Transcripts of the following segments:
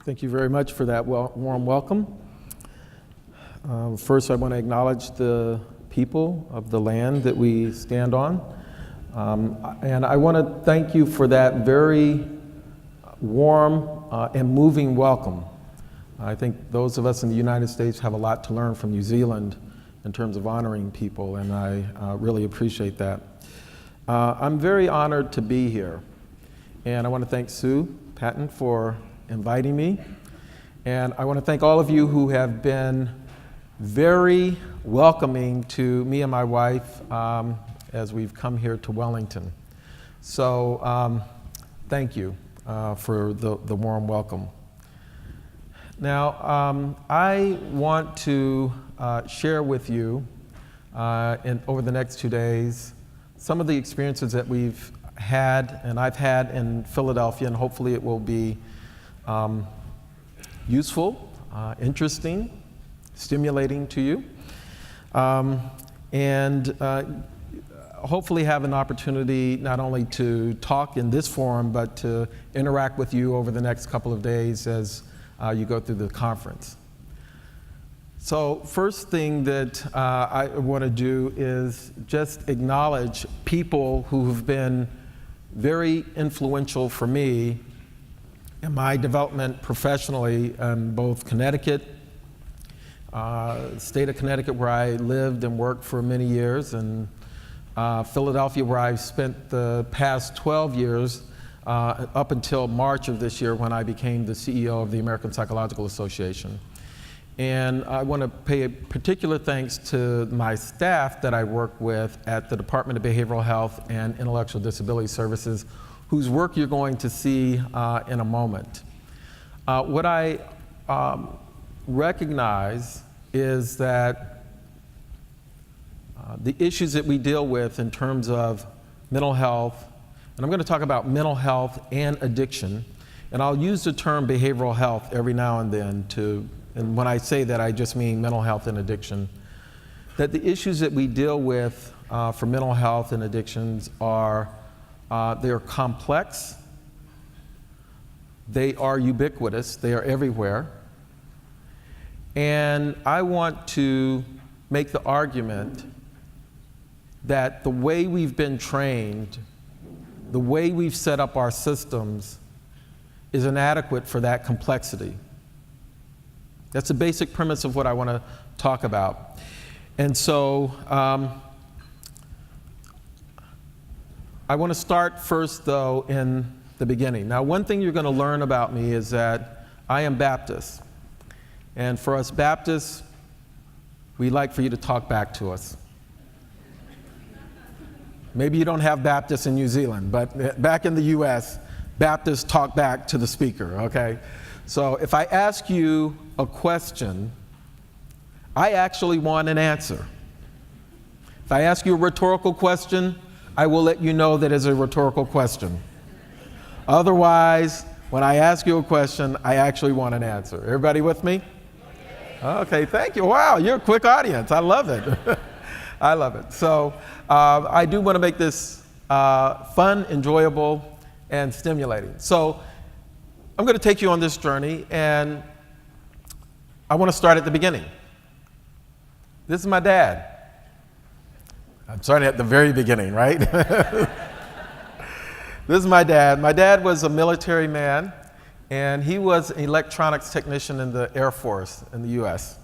Thank you very much for that warm welcome. First, I want to acknowledge the people of the land that we stand on. And I want to thank you for that very warm and moving welcome. I think those of us in the United States have a lot to learn from New Zealand in terms of honoring people, and I really appreciate that. I'm very honored to be here, and I want to thank Sue Patton for inviting me, and I want to thank all of you who have been very welcoming to me and my wife as we've come here to Wellington. So thank you for the warm welcome. Now, I want to share with you over the next 2 days some of the experiences that we've had and I've had in Philadelphia, and hopefully it will be useful, interesting, stimulating to you, and hopefully have an opportunity not only to talk in this forum, but to interact with you over the next couple of days as you go through the conference. So first thing that I want to do is just acknowledge people who have been very influential for me in my development professionally in both Connecticut, state of Connecticut where I lived and worked for many years, and Philadelphia where I've spent the past 12 years up until March of this year when I became the CEO of the American Psychological Association. And I want to pay a particular thanks to my staff that I work with at the Department of Behavioral Health and Intellectual Disability Services, whose work you're going to see in a moment. What I recognize is that the issues that we deal with in terms of mental health, and I'm going to talk about mental health and addiction, and I'll use the term behavioral health every now and then and when I say that, I just mean mental health and addiction, that the issues that we deal with for mental health and addictions are they're complex, they are ubiquitous, they are everywhere, and I want to make the argument that the way we've been trained, the way we've set up our systems is inadequate for that complexity. That's the basic premise of what I want to talk about. And so I want to start first, though, in the beginning. Now, one thing you're going to learn about me is that I am Baptist. And for us Baptists, we like for you to talk back to us. Maybe you don't have Baptists in New Zealand, but back in the US, Baptists talk back to the speaker, okay? So if I ask you a question, I actually want an answer. If I ask you a rhetorical question, I will let you know that it's a rhetorical question. Otherwise, when I ask you a question, I actually want an answer. Everybody with me? Okay, thank you. Wow, you're a quick audience. I love it. I love it. So I do want to make this fun, enjoyable, and stimulating. So I'm going to take you on this journey, and I want to start at the beginning. This is my dad. I'm starting at the very beginning, right? This is my dad. My dad was a military man, and he was an electronics technician in the Air Force in the US.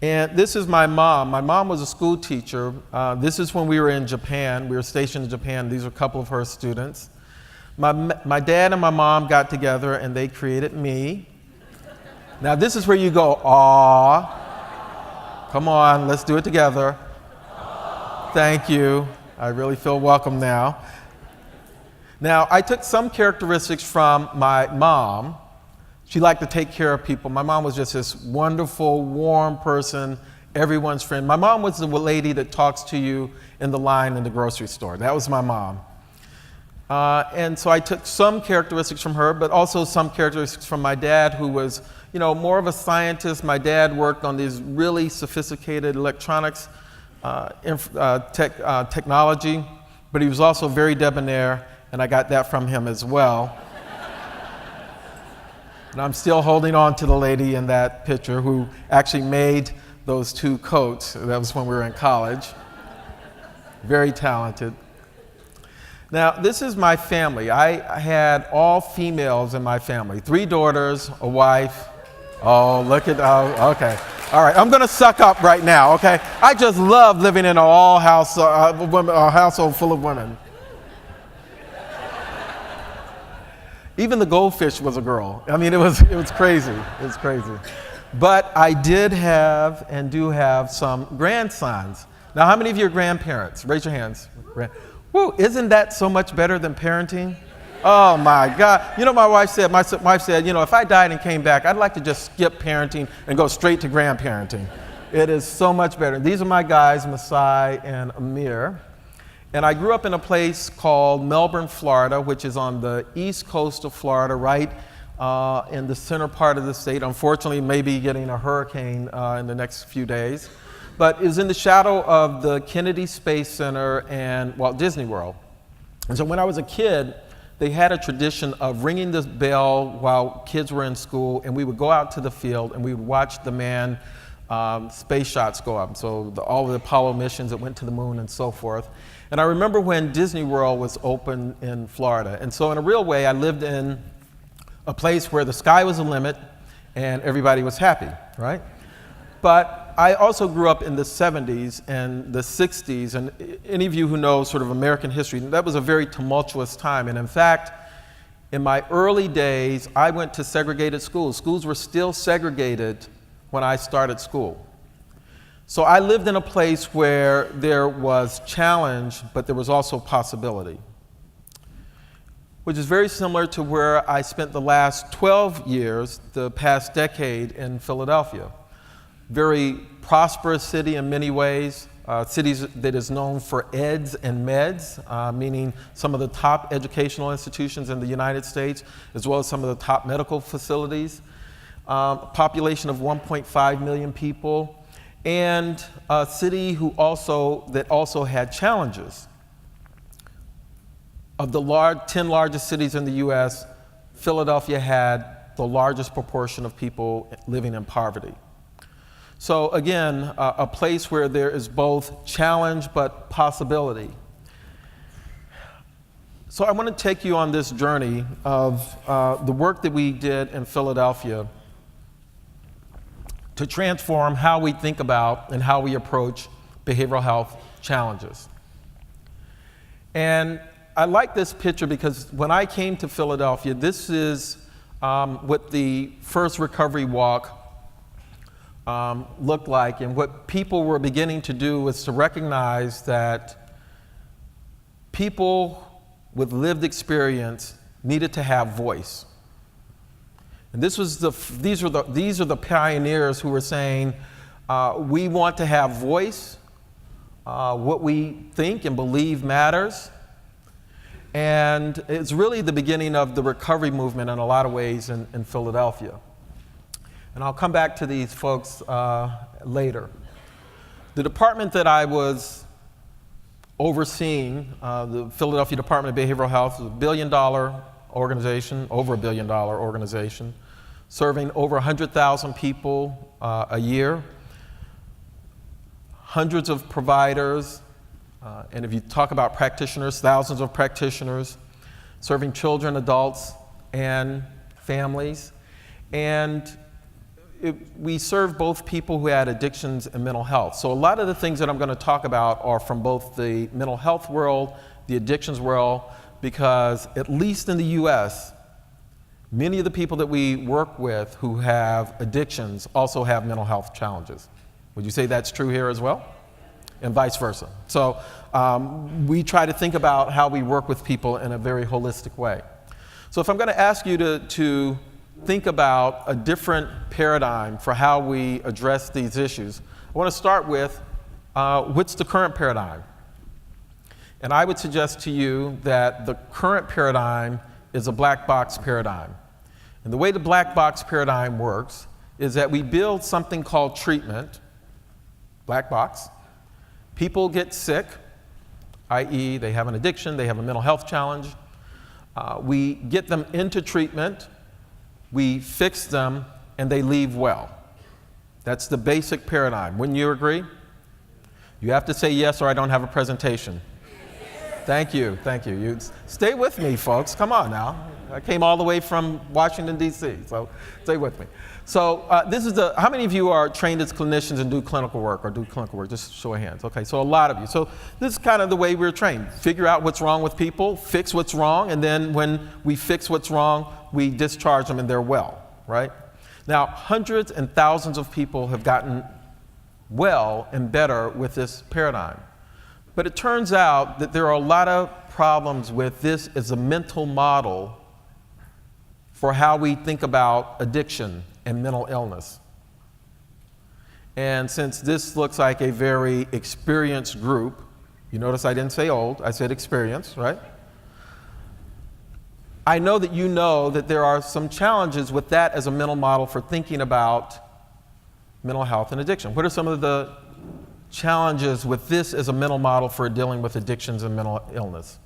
And this is my mom. My mom was a school teacher. This is when we were in Japan. We were stationed in Japan. These are a couple of her students. My dad and my mom got together and they created me. Now this is where you go, aw. Come on, let's do it together. Thank you. I really feel welcome now. Now, I took some characteristics from my mom. She liked to take care of people. My mom was just this wonderful, warm person, everyone's friend. My mom was the lady that talks to you in the line in the grocery store. That was my mom. And so I took some characteristics from her, but also some characteristics from my dad, who was, more of a scientist. My dad worked on these really sophisticated electronics technology, but he was also very debonair, and I got that from him as well. And I'm still holding on to the lady in that picture who actually made those 2 coats. That was when we were in college. Very talented. Now, this is my family. I had all females in my family. 3 daughters, a wife. Oh, look at, oh, okay. All right, I'm gonna suck up right now, okay? I just love living in a household full of women. Even the goldfish was a girl. I mean, it was crazy. It was crazy. But I did have and do have some grandsons. Now, how many of you are grandparents? Raise your hands. Woo, isn't that so much better than parenting? Oh my God. You know, my wife said, you know, if I died and came back, I'd like to just skip parenting and go straight to grandparenting. It is so much better. These are my guys, Masai and Amir. And I grew up in a place called Melbourne, Florida, which is on the east coast of Florida, right in the center part of the state. Unfortunately, maybe getting a hurricane in the next few days. But it was in the shadow of the Kennedy Space Center and Walt Disney World. And so when I was a kid, they had a tradition of ringing the bell while kids were in school, and we would go out to the field and we would watch the manned space shots go up. So all of the Apollo missions that went to the moon and so forth. And I remember when Disney World was open in Florida. And so in a real way, I lived in a place where the sky was the limit and everybody was happy, right? But I also grew up in the 70s and the 60s, and any of you who know sort of American history, that was a very tumultuous time. And in fact, in my early days, I went to segregated schools. Schools were still segregated when I started school. So I lived in a place where there was challenge, but there was also possibility, which is very similar to where I spent the last 12 years, the past decade in Philadelphia. Very prosperous city in many ways, cities that is known for eds and meds, meaning some of the top educational institutions in the United States, as well as some of the top medical facilities. Population of 1.5 million people, and a city that also had challenges. Of the 10 largest cities in the US, Philadelphia had the largest proportion of people living in poverty. So again, a place where there is both challenge but possibility. So I want to take you on this journey of the work that we did in Philadelphia to transform how we think about and how we approach behavioral health challenges. And I like this picture because when I came to Philadelphia, this is what the first recovery walk looked like, and what people were beginning to do was to recognize that people with lived experience needed to have voice. And these are the pioneers who were saying, we want to have voice, what we think and believe matters. And it's really the beginning of the recovery movement in a lot of ways in Philadelphia. And I'll come back to these folks later. The department that I was overseeing, the Philadelphia Department of Behavioral Health, is a $1 billion organization, over a $1 billion organization, serving over 100,000 people a year, hundreds of providers, and if you talk about practitioners, thousands of practitioners, serving children, adults, and families. And we serve both people who had addictions and mental health. So a lot of the things that I'm going to talk about are from both the mental health world, the addictions world, because at least in the US, many of the people that we work with who have addictions also have mental health challenges. Would you say that's true here as well? And vice versa. So we try to think about how we work with people in a very holistic way. So if I'm going to ask you to think about a different paradigm for how we address these issues, I want to start with what's the current paradigm? And I would suggest to you that the current paradigm is a black box paradigm. And the way the black box paradigm works is that we build something called treatment, black box. People get sick, i.e. they have an addiction, they have a mental health challenge. We get them into treatment, we fix them, and they leave well. That's the basic paradigm. Wouldn't you agree? You have to say yes or I don't have a presentation. Thank you, thank you. You stay with me, folks. Come on now. I came all the way from Washington, D.C., so stay with me. So how many of you are trained as clinicians and do clinical work or do clinical work? Just show of hands. Okay, so a lot of you. So this is kind of the way we're trained. Figure out what's wrong with people, fix what's wrong, and then when we fix what's wrong, we discharge them and they're well, right? Now, hundreds and thousands of people have gotten well and better with this paradigm. But it turns out that there are a lot of problems with this as a mental model for how we think about addiction and mental illness. And since this looks like a very experienced group, you notice I didn't say old, I said experienced, right? I know that there are some challenges with that as a mental model for thinking about mental health and addiction. What are some of the challenges with this as a mental model for dealing with addictions and mental illness?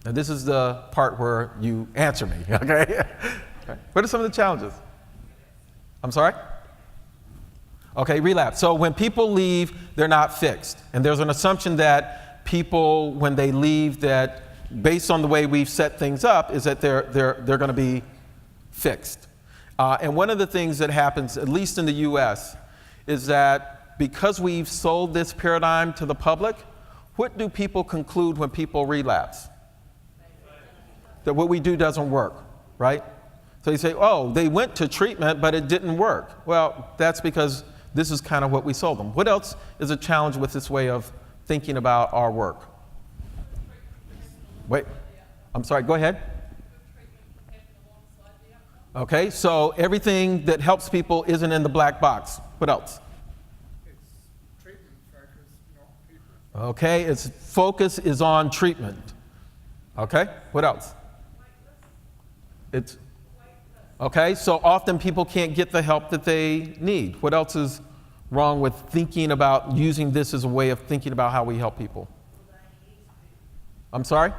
Now this is the part where you answer me, okay? What are some of the challenges? I'm sorry? Okay, relapse. So when people leave, they're not fixed. And there's an assumption that people, when they leave, that based on the way we've set things up, is that they're going to be fixed. And one of the things that happens, at least in the US, is that because we've sold this paradigm to the public, what do people conclude when people relapse? That what we do doesn't work, right? So you say, oh, they went to treatment, but it didn't work. Well, that's because this is kind of what we sold them. What else is a challenge with this way of thinking about our work? Wait, I'm sorry, go ahead. Okay, so everything that helps people isn't in the black box. What else? It's treatment focused, not people. Okay, its focus is on treatment. Okay, what else? It's okay, so often people can't get the help that they need. What else is wrong with thinking about using this as a way of thinking about how we help people? I'm sorry?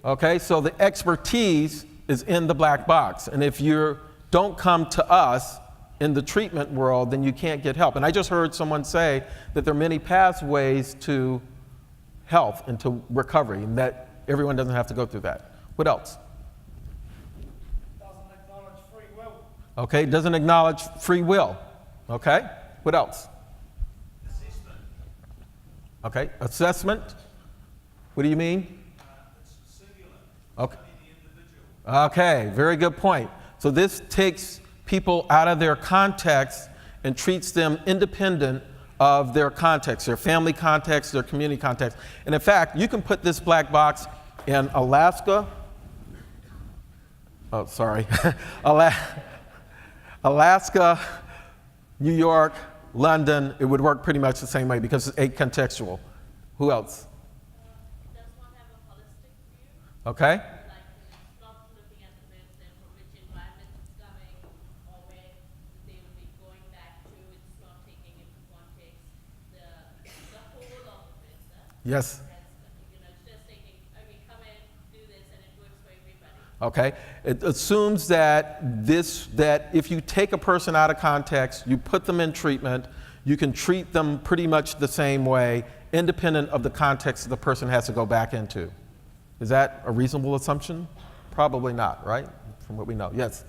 Okay, so the expertise is in the black box. And if you don't come to us in the treatment world, then you can't get help. And I just heard someone say that there are many pathways to health and to recovery, and that everyone doesn't have to go through that. What else? Doesn't acknowledge free will. Okay, doesn't acknowledge free will. Okay, what else? Assessment. Okay, assessment. What do you mean? It's singular. Okay. The individual. Okay, very good point. So this takes people out of their context and treats them independent of their context, their family context, their community context. And in fact, you can put this black box in Alaska. Oh, sorry. Alaska, New York, London. It would work pretty much the same way because it's acontextual. Who else? Does one have a holistic view? Okay. Like it's not looking at the person from which environment it's coming or where they will be going back to. It's not taking into context the whole of the person. Yes. It's just taking, okay, come in, do this, and it works for everybody. Okay. It assumes that if you take a person out of context, you put them in treatment, you can treat them pretty much the same way, independent of the context that the person has to go back into. Is that a reasonable assumption? Probably not, right? From what we know. Yes?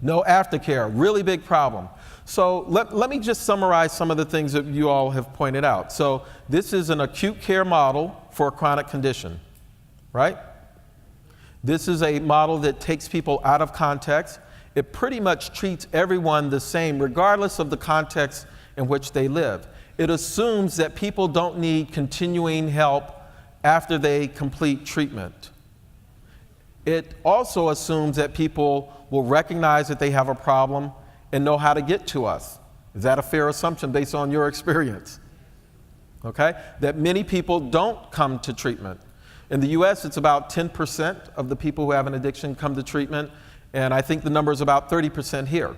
No aftercare, really big problem. So let me just summarize some of the things that you all have pointed out. So this is an acute care model for a chronic condition, right? This is a model that takes people out of context. It pretty much treats everyone the same, regardless of the context in which they live. It assumes that people don't need continuing help after they complete treatment. It also assumes that people will recognize that they have a problem and know how to get to us. Is that a fair assumption based on your experience? Okay? That many people don't come to treatment. In the US, it's about 10% of the people who have an addiction come to treatment, and I think the number is about 30% here.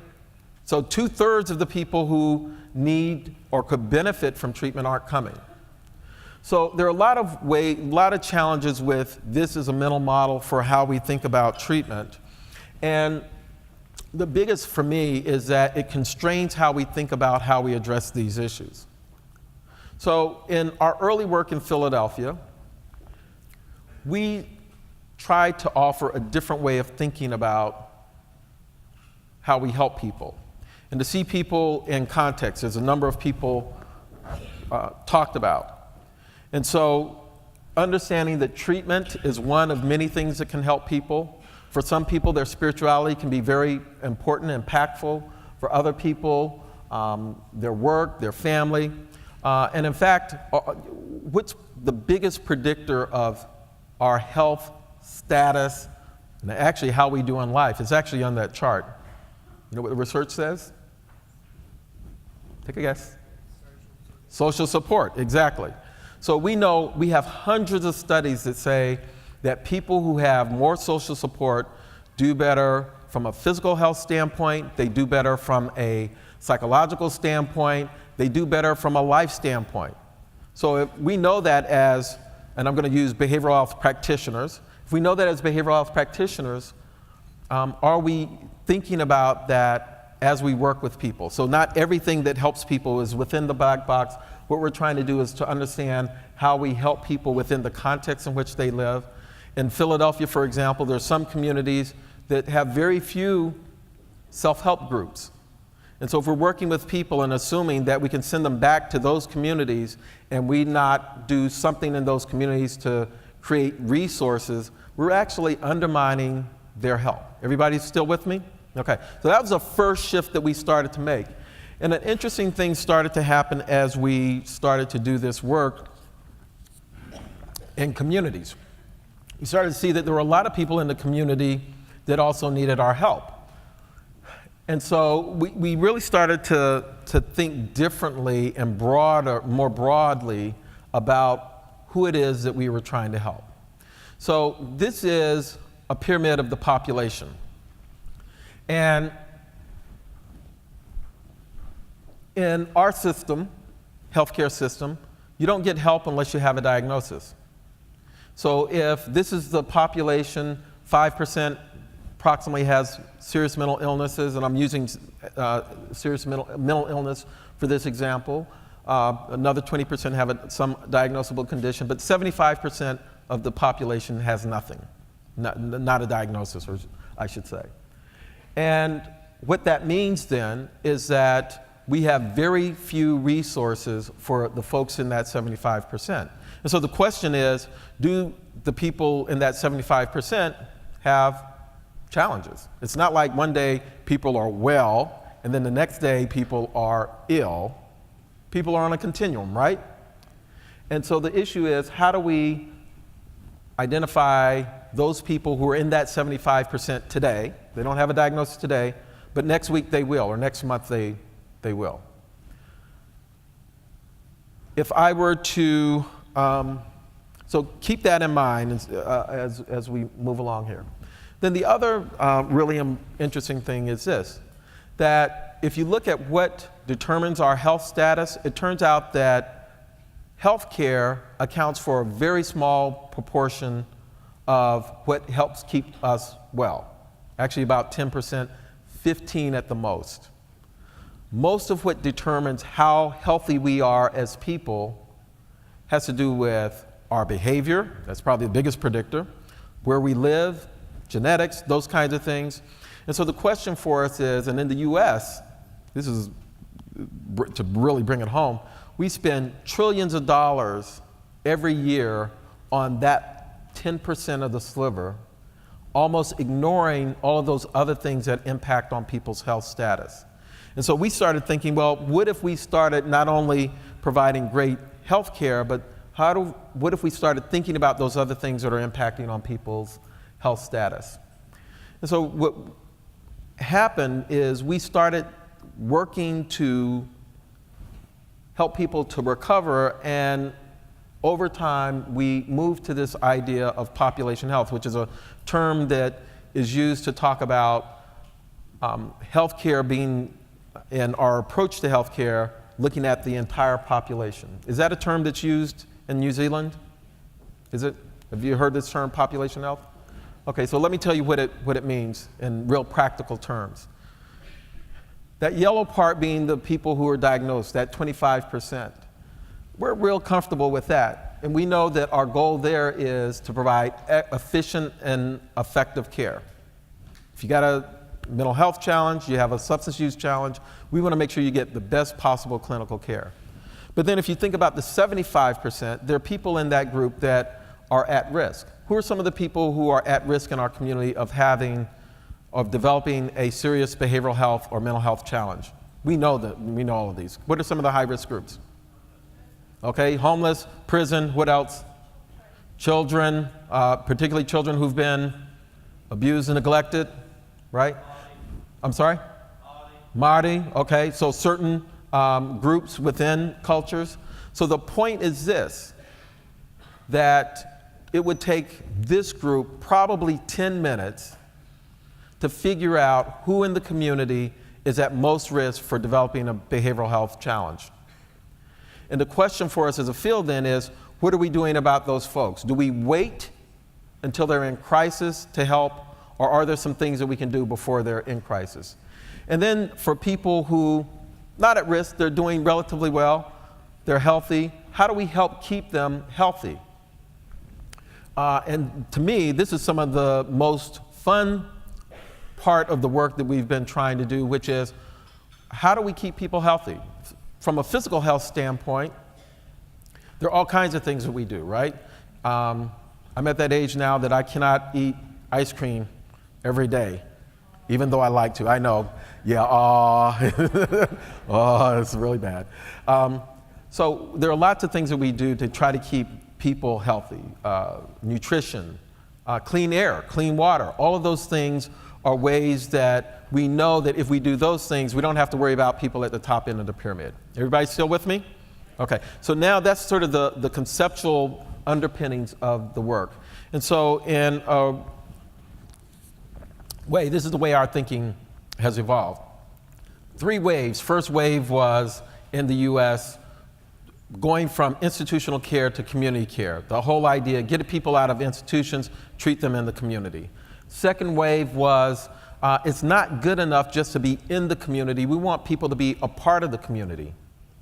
So 2/3 of the people who need or could benefit from treatment aren't coming. So there are a lot of challenges with this as a mental model for how we think about treatment. And the biggest for me is that it constrains how we think about how we address these issues. So in our early work in Philadelphia, we tried to offer a different way of thinking about how we help people and to see people in context, as a number of people talked about. And so understanding that treatment is one of many things that can help people. For some people, their spirituality can be very important and impactful. For other people, their work, their family. And in fact, what's the biggest predictor of our health status and actually how we do in life? It's actually on that chart. You know what the research says? Take a guess. Social support, exactly. So we know we have hundreds of studies that say that people who have more social support do better from a physical health standpoint, they do better from a psychological standpoint, they do better from a life standpoint. So if we know that as, and I'm going to use behavioral health practitioners, if we know that as behavioral health practitioners, are we thinking about that as we work with people? So not everything that helps people is within the black box. What we're trying to do is to understand how we help people within the context in which they live. In Philadelphia, for example, there's some communities that have very few self-help groups. And so if we're working with people and assuming that we can send them back to those communities and we not do something in those communities to create resources, we're actually undermining their health. Everybody still with me? Okay, so that was the first shift that we started to make. And an interesting thing started to happen as we started to do this work in communities. We started to see that there were a lot of people in the community that also needed our help. And so we really started to think differently and more broadly about who it is that we were trying to help. So this is a pyramid of the population. And in our system, healthcare system, you don't get help unless you have a diagnosis. So if this is the population, 5% approximately has serious mental illnesses, and I'm using serious mental illness for this example. Another 20% have some diagnosable condition, but 75% of the population has nothing, not a diagnosis, or I should say. And what that means then is that we have very few resources for the folks in that 75%. And so the question is, do the people in that 75% have challenges? It's not like one day people are well and then the next day people are ill. People are on a continuum, right? And so the issue is, how do we identify those people who are in that 75% today? They don't have a diagnosis today, but next week they will, or next month they will. If I were to, so keep that in mind as we move along here. Then the other really interesting thing is this, that if you look at what determines our health status, it turns out that healthcare accounts for a very small proportion of what helps keep us well. Actually about 10%, 15% at the most. Most of what determines how healthy we are as people has to do with our behavior. That's probably the biggest predictor. Where we live, genetics, those kinds of things. And so the question for us is, and in the US, this is to really bring it home, we spend trillions of dollars every year on that 10% of the sliver, almost ignoring all of those other things that impact on people's health status. And so we started thinking, well, what if we started not only providing great health care, but what if we started thinking about those other things that are impacting on people's health status? And so what happened is we started working to help people to recover, and over time we moved to this idea of population health, which is a term that is used to talk about healthcare being, and our approach to healthcare, looking at the entire population. Is that a term that's used in New Zealand? Is it? Have you heard this term, population health? Okay, so let me tell you what it means in real practical terms. That yellow part being the people who are diagnosed, that 25%. We're real comfortable with that. And we know that our goal there is to provide efficient and effective care. If you got a mental health challenge, you have a substance use challenge, we want to make sure you get the best possible clinical care. But then if you think about the 75%, there are people in that group that are at risk. Who are some of the people who are at risk in our community of developing a serious behavioral health or mental health challenge? We know all of these. What are some of the high-risk groups? Okay, homeless, prison, what else? Children, particularly children who've been abused and neglected, right? I'm sorry? Māori, okay, so certain groups within cultures. So the point is this, that it would take this group probably 10 minutes to figure out who in the community is at most risk for developing a behavioral health challenge. And the question for us as a field then is, what are we doing about those folks? Do we wait until they're in crisis to help, or are there some things that we can do before they're in crisis? And then for people who, not at risk, they're doing relatively well, they're healthy, how do we help keep them healthy? And to me, this is some of the most fun part of the work that we've been trying to do, which is, how do we keep people healthy? From a physical health standpoint, there are all kinds of things that we do, right? I'm at that age now that I cannot eat ice cream every day, even though I like to. I know, yeah, it's really bad. So there are lots of things that we do to try to keep people healthy. Nutrition, clean air, clean water, all of those things are ways that we know that if we do those things, we don't have to worry about people at the top end of the pyramid. Everybody still with me? Okay, so now that's sort of the conceptual underpinnings of the work. And so in a way, this is the way our thinking has evolved. 3 waves. First wave was in the US, going from institutional care to community care. The whole idea, get people out of institutions, treat them in the community. Second wave was, it's not good enough just to be in the community. We want people to be a part of the community,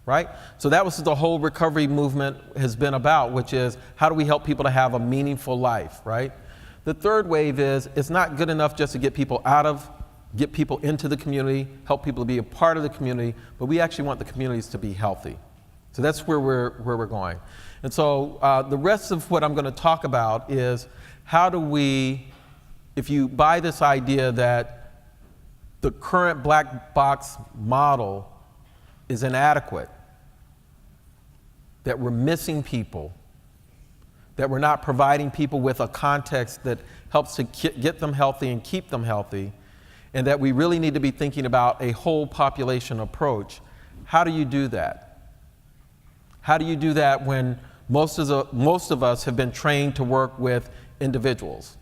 right? So that was the whole recovery movement has been about, which is how do we help people to have a meaningful life, right? The third wave is, it's not good enough just to get people into the community, help people to be a part of the community, but we actually want the communities to be healthy. So that's where we're going. And so the rest of what I'm going to talk about is how do we, if you buy this idea that the current black box model is inadequate, that we're missing people, that we're not providing people with a context that helps to get them healthy and keep them healthy, and that we really need to be thinking about a whole population approach, how do you do that? How do you do that when most of us have been trained to work with individuals?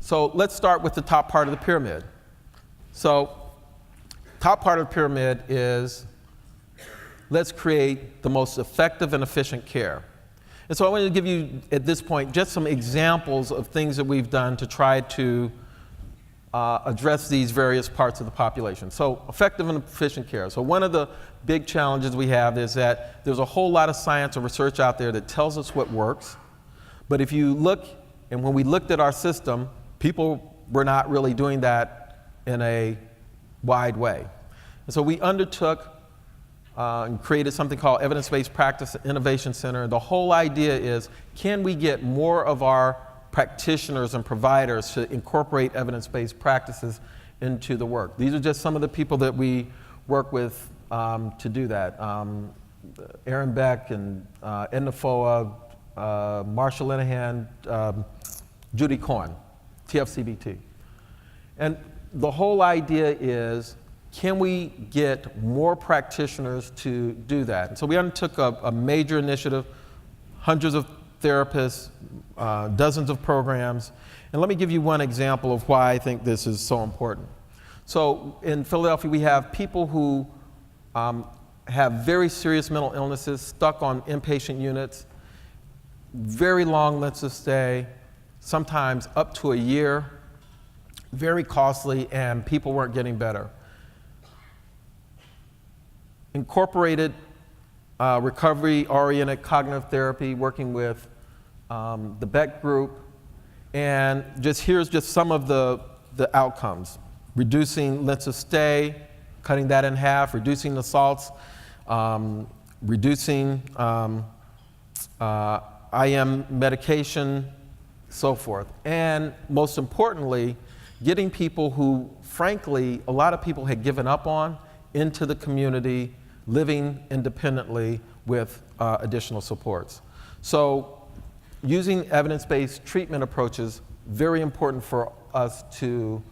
So let's start with the top part of the pyramid. So top part of the pyramid is, let's create the most effective and efficient care. And so I want to give you, at this point, just some examples of things that we've done to try to address these various parts of the population. So effective and efficient care. So one of the big challenges we have is that there's a whole lot of science and research out there that tells us what works. But if you look, and when we looked at our system, people were not really doing that in a wide way. And so we undertook and created something called Evidence-Based Practice Innovation Center. And the whole idea is, can we get more of our practitioners and providers to incorporate evidence-based practices into the work? These are just some of the people that we work with to do that. Aaron Beck and Edna Foa, Marsha Linehan, Judy Cohen, TFCBT. And the whole idea is, can we get more practitioners to do that? And so we undertook a major initiative, hundreds of therapists, dozens of programs. And let me give you one example of why I think this is so important. So in Philadelphia, we have people who have very serious mental illnesses, stuck on inpatient units, very long lengths of stay, sometimes up to a year, very costly, and people weren't getting better. Incorporated recovery-oriented cognitive therapy, working with the Beck group, and here's just some of the outcomes. Reducing lengths of stay, cutting that in half, reducing assaults, reducing IM medication, so forth. And most importantly, getting people who, frankly, a lot of people had given up on into the community, living independently with additional supports. So using evidence-based treatment approaches, very important for us to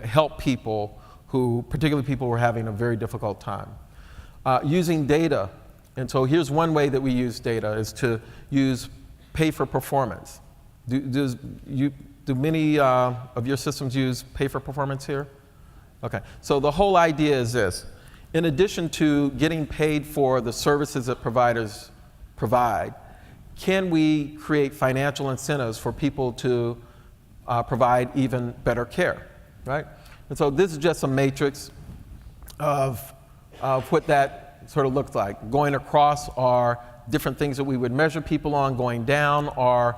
help people who, particularly people who are having a very difficult time. Using data, and so here's one way that we use data, is to use pay for performance. Do many of your systems use pay for performance here? Okay, so the whole idea is this. In addition to getting paid for the services that providers provide, can we create financial incentives for people to provide even better care, right? And so this is just a matrix of what that sort of looks like. Going across are different things that we would measure people on. Going down are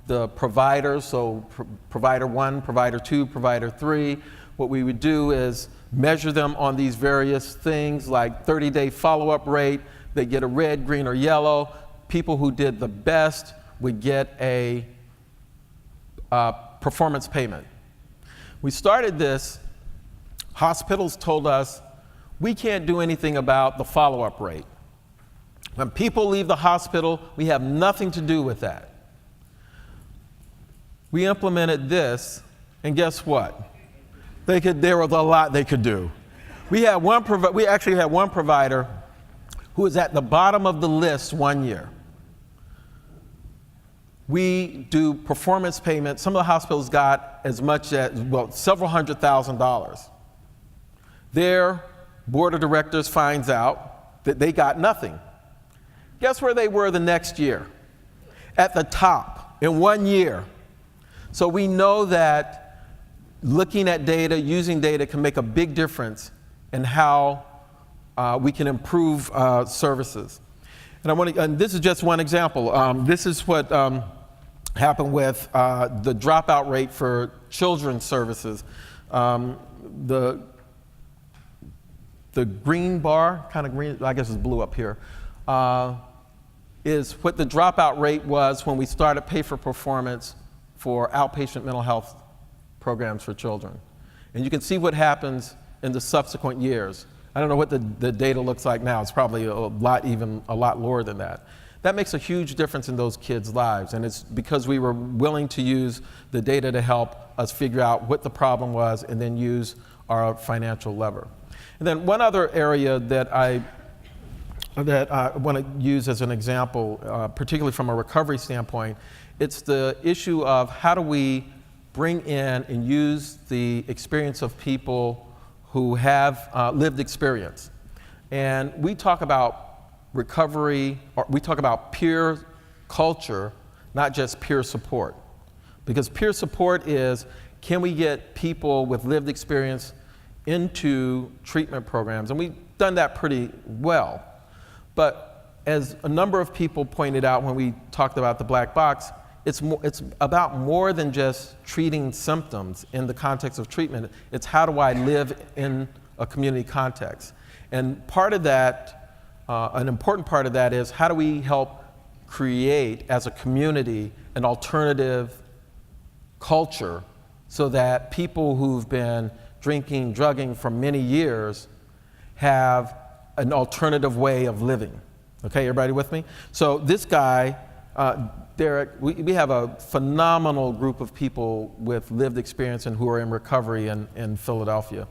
the providers, so provider 1, provider 2, provider 3. What we would do is measure them on these various things like 30-day follow-up rate. They get a red, green, or yellow. People who did the best would get a performance payment. We started this, hospitals told us, we can't do anything about the follow-up rate. When people leave the hospital, we have nothing to do with that. We implemented this, and guess what? There was a lot they could do. We actually had one provider who was at the bottom of the list one year. We do performance payments. Some of the hospitals got as much as, well, several $100,000. Their board of directors finds out that they got nothing. Guess where they were the next year? At the top in 1 year. So we know that looking at data, using data can make a big difference in how we can improve services. And this is just one example. This is what happened with the dropout rate for children's services. The green bar, kind of green, I guess it's blue up here, is what the dropout rate was when we started pay for performance for outpatient mental health programs for children. And you can see what happens in the subsequent years. I don't know what the data looks like now. It's probably a lot lower than that. That makes a huge difference in those kids' lives, and it's because we were willing to want the data to help us figure out what the problem was and then use our financial lever. And then one other area that I want to use as an example, particularly from a recovery standpoint, it's the issue of how do we bring in and use the experience of people who have lived experience. And we talk about recovery, or we talk about peer culture, not just peer support. Because peer support is, can we get people with lived experience into treatment programs? And we've done that pretty well. But as a number of people pointed out when we talked about the black box, it's about more than just treating symptoms in the context of treatment. It's how do I live in a community context? And part of that, an important part of that is how do we help create, as a community, an alternative culture so that people who've been drinking, drugging for many years have an alternative way of living. Okay, everybody with me? So this guy, Derek, we have a phenomenal group of people with lived experience and who are in recovery in Philadelphia.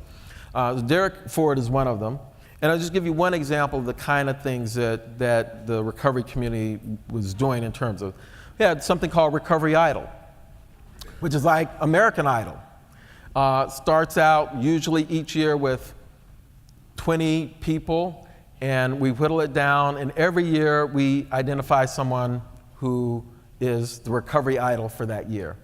Derek Ford is one of them. And I'll just give you one example of the kind of things that the recovery community was doing in terms of, we had something called Recovery Idol, which is like American Idol. Starts out usually each year with 20 people, and we whittle it down, and every year we identify someone who is the recovery idol for that year.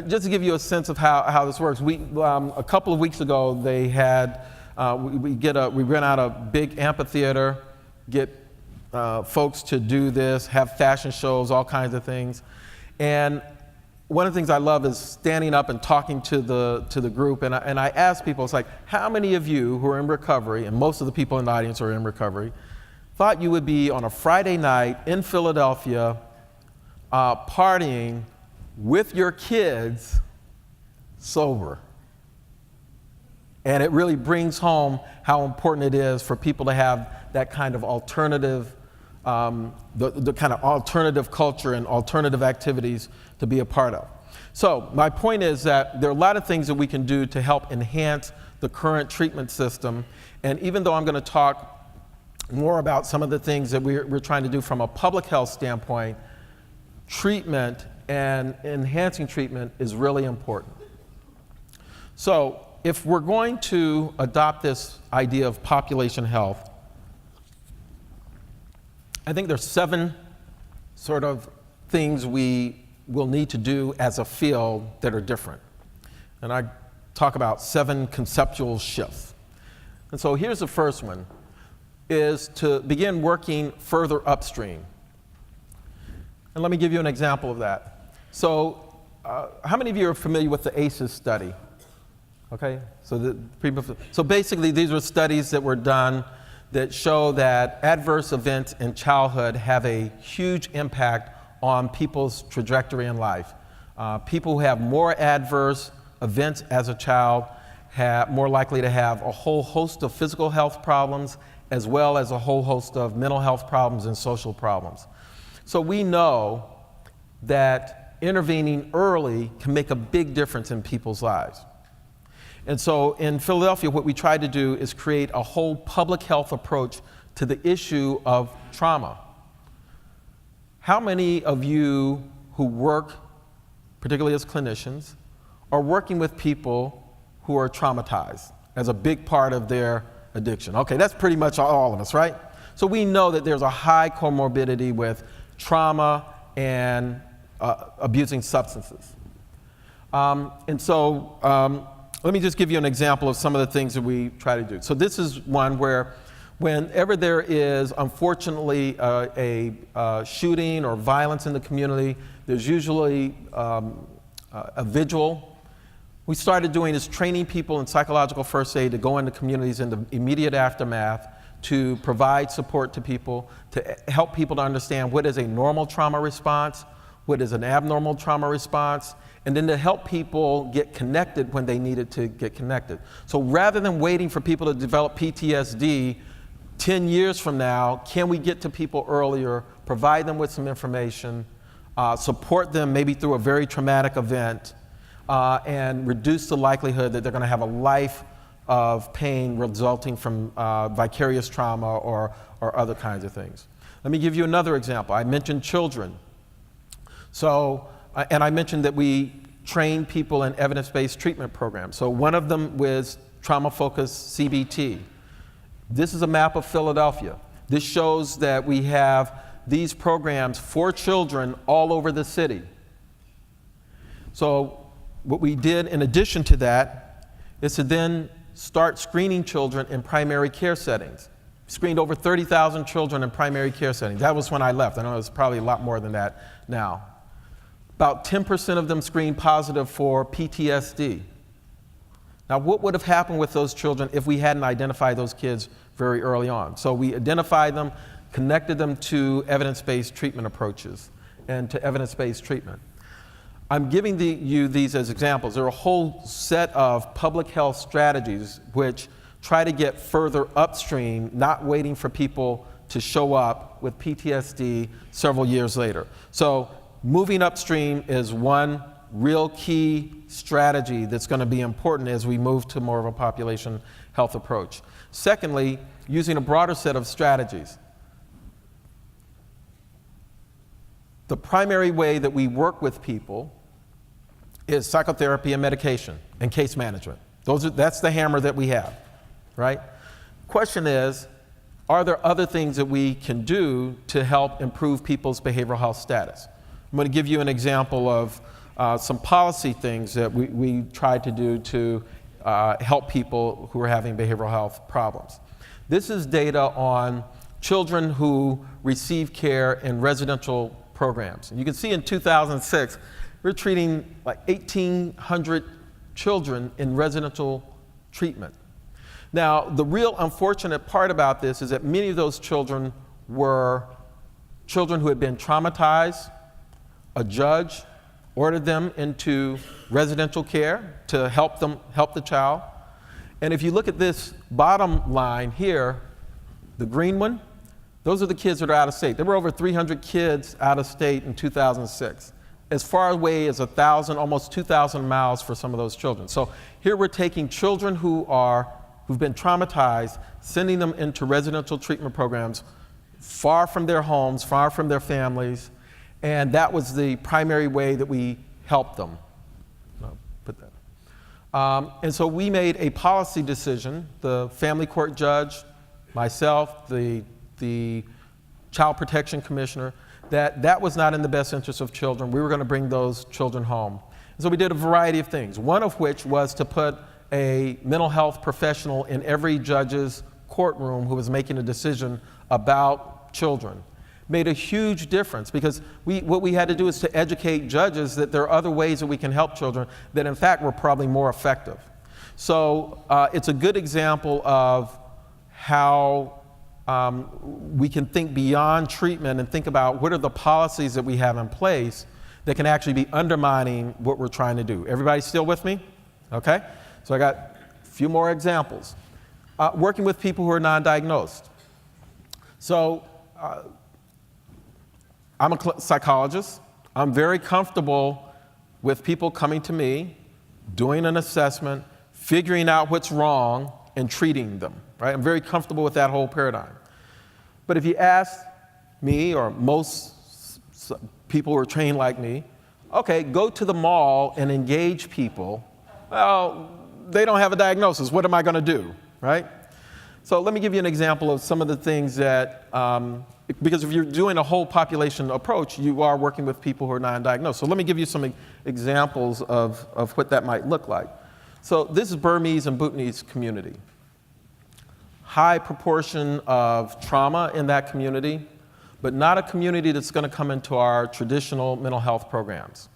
Just to give you a sense of how this works, a couple of weeks ago they had, we rent out a big amphitheater, get folks to do this, have fashion shows, all kinds of things. And one of the things I love is standing up and talking to the group, and I ask people, it's like, how many of you who are in recovery, and most of the people in the audience are in recovery, thought you would be on a Friday night in Philadelphia partying with your kids sober? And it really brings home how important it is for people to have that kind of alternative, the kind of alternative culture and alternative activities to be a part of. So my point is that there are a lot of things that we can do to help enhance the current treatment system. And even though I'm going to talk more about some of the things that we're trying to do from a public health standpoint, treatment and enhancing treatment is really important. So if we're going to adopt this idea of population health, I think there's 7 sort of things we will need to do as a field that are different. And I talk about 7 conceptual shifts. And so here's the first one, is to begin working further upstream. And let me give you an example of that. So how many of you are familiar with the ACEs study? Okay, so basically these are studies that were done that show that adverse events in childhood have a huge impact on people's trajectory in life. People who have more adverse events as a child have more likely to have a whole host of physical health problems as well as a whole host of mental health problems and social problems. So we know that intervening early can make a big difference in people's lives. And so in Philadelphia, what we tried to do is create a whole public health approach to the issue of trauma. How many of you who work, particularly as clinicians, are working with people who are traumatized as a big part of their addiction? Okay, that's pretty much all of us, right? So we know that there's a high comorbidity with trauma and abusing substances. And so let me just give you an example of some of the things that we try to do. So this is one where whenever there is, unfortunately, a shooting or violence in the community, there's usually a vigil. We started doing is training people in psychological first aid to go into communities in the immediate aftermath to provide support to people, to help people to understand what is a normal trauma response, what is an abnormal trauma response, and then to help people get connected when they needed to get connected. So rather than waiting for people to develop PTSD 10 years from now, can we get to people earlier, provide them with some information, support them maybe through a very traumatic event, and reduce the likelihood that they're going to have a life of pain resulting from vicarious trauma or other kinds of things. Let me give you another example. I mentioned children. So, and I mentioned that we train people in evidence-based treatment programs. So one of them was trauma-focused CBT. This is a map of Philadelphia. This shows that we have these programs for children all over the city. So what we did in addition to that is to then start screening children in primary care settings. Screened over 30,000 children in primary care settings. That was when I left. I know it's probably a lot more than that now. About 10% of them screened positive for PTSD. Now, what would have happened with those children if we hadn't identified those kids very early on? So we identified them, connected them to evidence-based treatment approaches and to evidence-based treatment. I'm giving you these as examples. There are a whole set of public health strategies which try to get further upstream, not waiting for people to show up with PTSD several years later. So moving upstream is one real key strategy that's going to be important as we move to more of a population health approach. Secondly, using a broader set of strategies. The primary way that we work with people is psychotherapy and medication and case management. That's the hammer that we have, right? question is, are there other things that we can do to help improve people's behavioral health status? I'm going to give you an example of some policy things that we tried to do to help people who are having behavioral health problems. This is data on children who receive care in residential programs. And you can see in 2006, we're treating like 1,800 children in residential treatment. Now, the real unfortunate part about this is that many of those children were children who had been traumatized. A judge ordered them into residential care to help the child. And if you look at this bottom line here, the green one, those are the kids that are out of state. There were over 300 kids out of state in 2006. As far away as 1,000, almost 2,000 miles for some of those children. So here we're taking children who've been traumatized, sending them into residential treatment programs far from their homes, far from their families, and that was the primary way that we helped them. No, put that. And so we made a policy decision, the family court judge, myself, the child protection commissioner, that was not in the best interest of children. We were going to bring those children home. And so we did a variety of things, one of which was to put a mental health professional in every judge's courtroom who was making a decision about children. Made a huge difference because what we had to do is to educate judges that there are other ways that we can help children that in fact were probably more effective. So it's a good example of how we can think beyond treatment and think about what are the policies that we have in place that can actually be undermining what we're trying to do. Everybody still with me? Okay? So I got a few more examples. Working with people who are non-diagnosed. So I'm a psychologist. I'm very comfortable with people coming to me, doing an assessment, figuring out what's wrong, and treating them. Right? I'm very comfortable with that whole paradigm. But if you ask me, or most people who are trained like me, okay, go to the mall and engage people. Well, they don't have a diagnosis. What am I going to do, right? So let me give you an example of some of the things that, because if you're doing a whole population approach, you are working with people who are non-diagnosed. So let me give you some examples of what that might look like. So this is Burmese and Bhutanese community. High proportion of trauma in that community, but not a community that's going to come into our traditional mental health programs.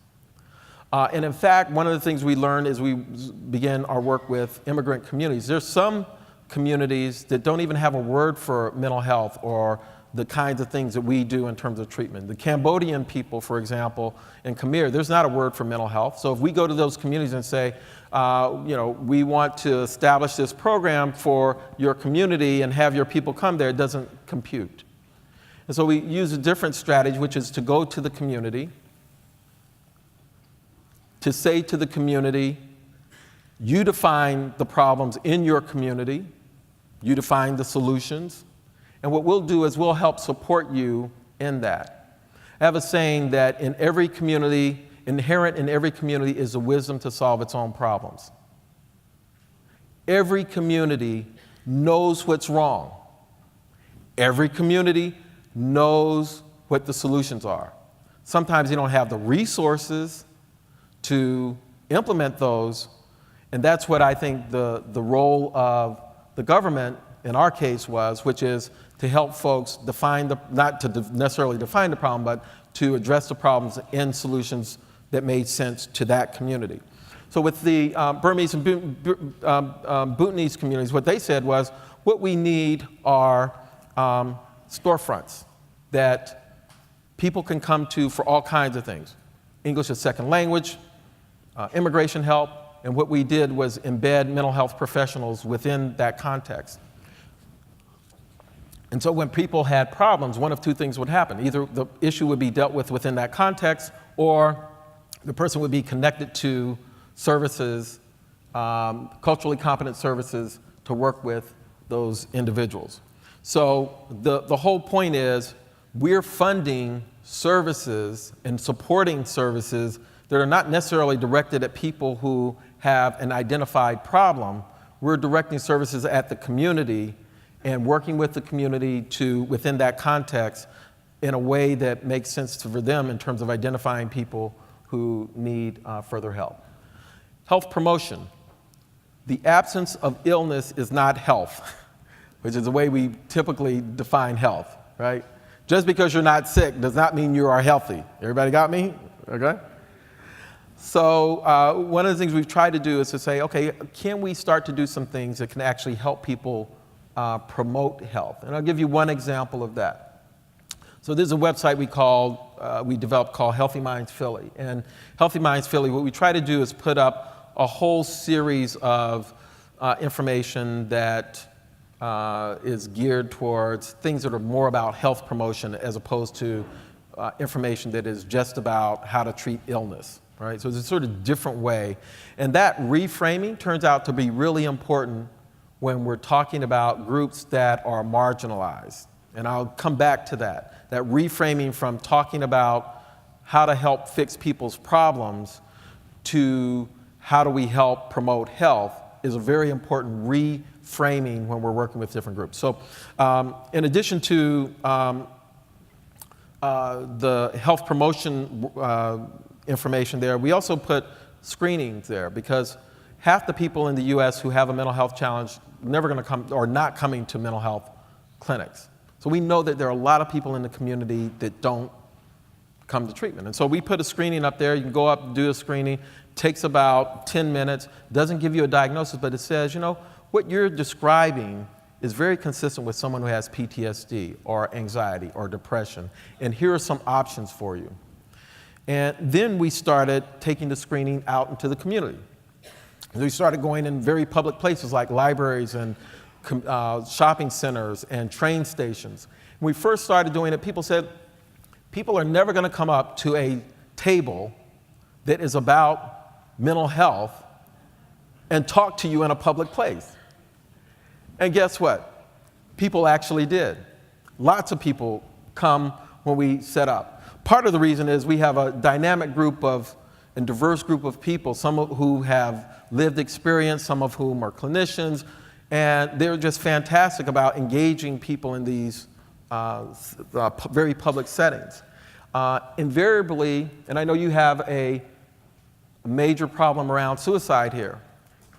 And in fact, one of the things we learned as we began our work with immigrant communities, there's some communities that don't even have a word for mental health or the kinds of things that we do in terms of treatment. The Cambodian people, for example, in Khmer, there's not a word for mental health. So if we go to those communities and say, we want to establish this program for your community and have your people come there, it doesn't compute. And so we use a different strategy, which is to go to the community, to say to the community, you define the problems in your community, you define the solutions, and what we'll do is we'll help support you in that. I have a saying that in every community, inherent in every community is the wisdom to solve its own problems. Every community knows what's wrong. Every community knows what the solutions are. Sometimes you don't have the resources to implement those, and that's what I think the role of the government in our case was, which is to help folks not to necessarily define the problem, but to address the problems in solutions that made sense to that community. So with the Burmese and Bhutanese communities, what they said was, what we need are storefronts that people can come to for all kinds of things. English as second language, immigration help, and what we did was embed mental health professionals within that context. And so when people had problems, one of two things would happen. Either the issue would be dealt with within that context, or the person would be connected to services, culturally competent services, to work with those individuals. So the whole point is we're funding services and supporting services that are not necessarily directed at people who have an identified problem. We're directing services at the community and working with the community to, within that context, in a way that makes sense for them in terms of identifying people who need further help. Health promotion. The absence of illness is not health, which is the way we typically define health, right? Just because you're not sick does not mean you are healthy. Everybody got me? Okay? So one of the things we've tried to do is to say, okay, can we start to do some things that can actually help people promote health? And I'll give you one example of that. So there's a website we developed called Healthy Minds Philly. And Healthy Minds Philly, what we try to do is put up a whole series of information that is geared towards things that are more about health promotion as opposed to information that is just about how to treat illness, right? So it's a sort of different way. And that reframing turns out to be really important when we're talking about groups that are marginalized. And I'll come back to that. That reframing from talking about how to help fix people's problems to how do we help promote health is a very important reframing when we're working with different groups. So in addition to the health promotion information there, we also put screenings there because half the people in the US who have a mental health challenge never going to come or not coming to mental health clinics. So we know that there are a lot of people in the community that don't come to treatment. And so we put a screening up there. You can go up and do a screening. Takes about 10 minutes. Doesn't give you a diagnosis, but it says, you know, what you're describing is very consistent with someone who has PTSD or anxiety or depression. And here are some options for you. And then we started taking the screening out into the community. We started going in very public places like libraries and shopping centers and train stations. When we first started doing it, people said, people are never going to come up to a table that is about mental health and talk to you in a public place. And guess what? People actually did. Lots of people come when we set up. Part of the reason is we have a dynamic group and diverse group of people, some who have lived experience, some of whom are clinicians, and they're just fantastic about engaging people in these very public settings. Invariably, and I know you have a major problem around suicide here.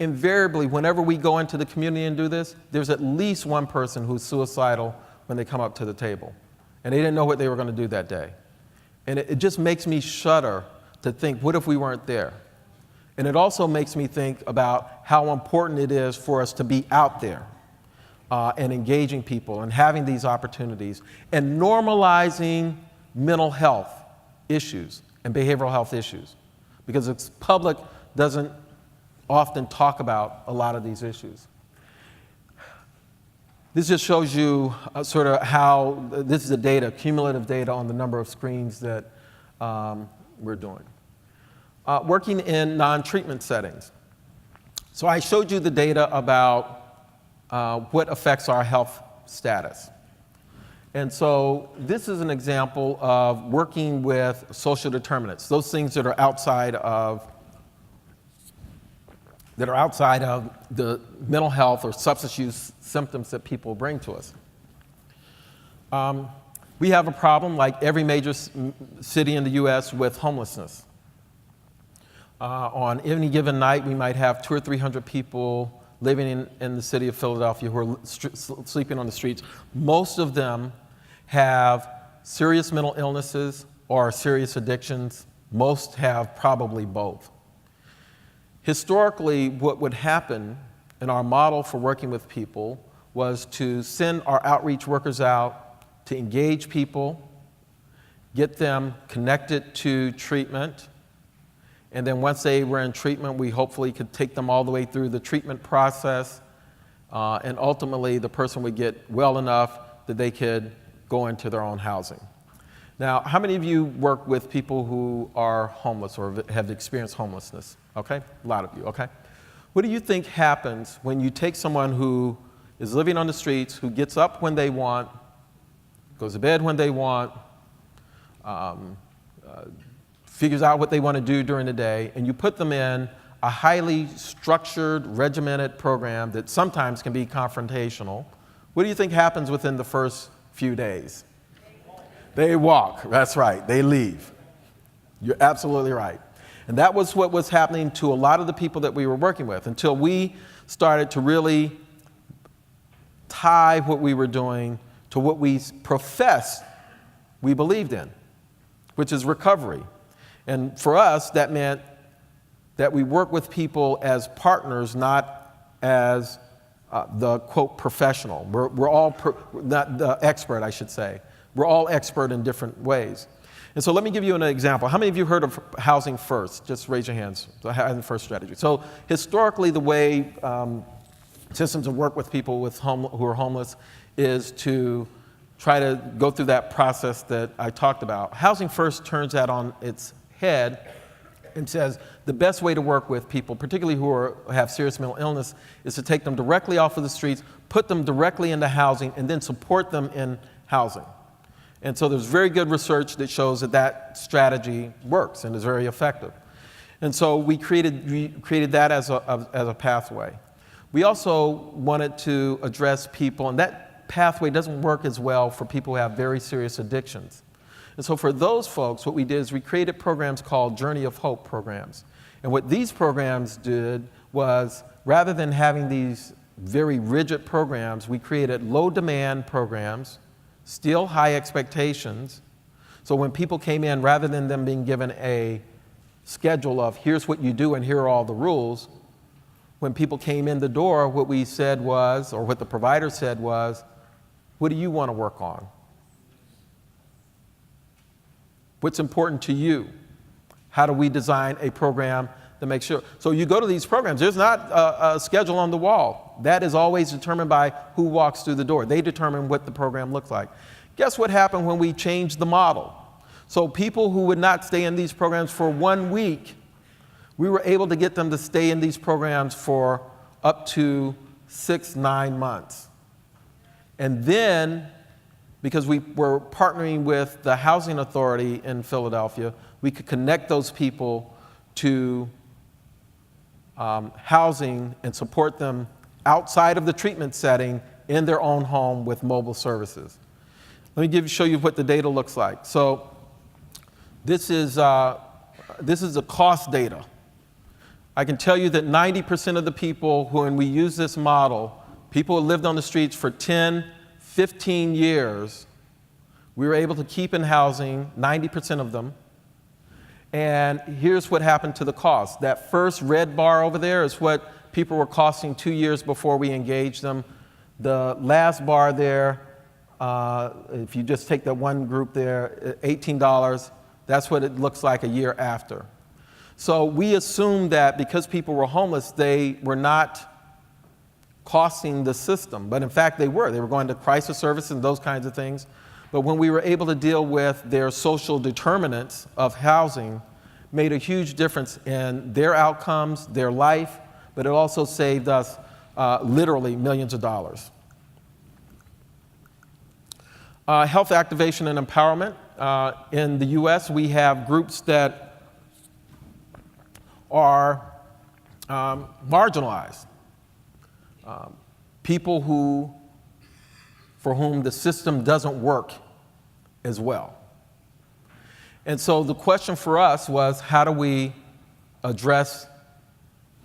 Invariably, whenever we go into the community and do this, there's at least one person who's suicidal when they come up to the table. And they didn't know what they were going to do that day. And it just makes me shudder to think, what if we weren't there? And it also makes me think about how important it is for us to be out there and engaging people and having these opportunities and normalizing mental health issues and behavioral health issues. Because the public doesn't often talk about a lot of these issues. This just shows you sort of how, this is the data, cumulative data on the number of screens that we're doing. Working in non-treatment settings. So I showed you the data about what affects our health status. And so this is an example of working with social determinants, those things that are outside of the mental health or substance use symptoms that people bring to us. We have a problem, like every major city in the US, with homelessness. On any given night, we might have 200 or 300 people living in the city of Philadelphia who are sleeping on the streets. Most of them have serious mental illnesses or serious addictions. Most have probably both. Historically, what would happen in our model for working with people was to send our outreach workers out to engage people, get them connected to treatment, and then once they were in treatment, we hopefully could take them all the way through the treatment process, and ultimately the person would get well enough that they could go into their own housing. Now, how many of you work with people who are homeless or have experienced homelessness? Okay, a lot of you, okay. What do you think happens when you take someone who is living on the streets, who gets up when they want, goes to bed when they want, figures out what they want to do during the day, and you put them in a highly structured, regimented program that sometimes can be confrontational What do you think happens within the first few days? They walk. That's right. They leave. You're absolutely right. And that was what was happening to a lot of the people that we were working with until we started to really tie what we were doing to what we professed we believed in, which is recovery. And for us, that meant that we work with people as partners, not as the, quote, professional. We're all, not the expert, I should say. We're all expert in different ways. And so let me give you an example. How many of you heard of Housing First? Just raise your hands. The Housing First strategy. So historically, the way systems of work with people who are homeless is to try to go through that process that I talked about. Housing First turns that on its head and says the best way to work with people, particularly who have serious mental illness, is to take them directly off of the streets, put them directly into housing, and then support them in housing. And so there's very good research that shows that that strategy works and is very effective. And so we created that as a pathway. We also wanted to address people, and that pathway doesn't work as well for people who have very serious addictions. And so for those folks, what we did is we created programs called Journey of Hope programs. And what these programs did was, rather than having these very rigid programs, we created low demand programs, still high expectations. So when people came in, rather than them being given a schedule of here's what you do and here are all the rules, when people came in the door, what we said was, or what the provider said was, what do you want to work on? What's important to you? How do we design a program to make sure? So you go to these programs, there's not a schedule on the wall. That is always determined by who walks through the door. They determine what the program looks like. Guess what happened when we changed the model? So people who would not stay in these programs for 1 week, we were able to get them to stay in these programs for up to 6-9 months. And then, because we were partnering with the housing authority in Philadelphia, we could connect those people to housing and support them outside of the treatment setting in their own home with mobile services. Let me show you what the data looks like. So this is the cost data. I can tell you that 90% of the people who, when we use this model, people who lived on the streets for 10, 15 years, we were able to keep in housing, 90% of them. And here's what happened to the cost. That first red bar over there is what people were costing 2 years before we engaged them. The last bar there, if you just take that one group there, $18, that's what it looks like a year after. So we assumed that because people were homeless, they were not costing the system. But in fact, they were. They were going to crisis services and those kinds of things. But when we were able to deal with their social determinants of housing, made a huge difference in their outcomes, their life, but it also saved us literally millions of dollars. Health activation and empowerment. In the US, we have groups that are marginalized. People for whom the system doesn't work as well. And so the question for us was, how do we address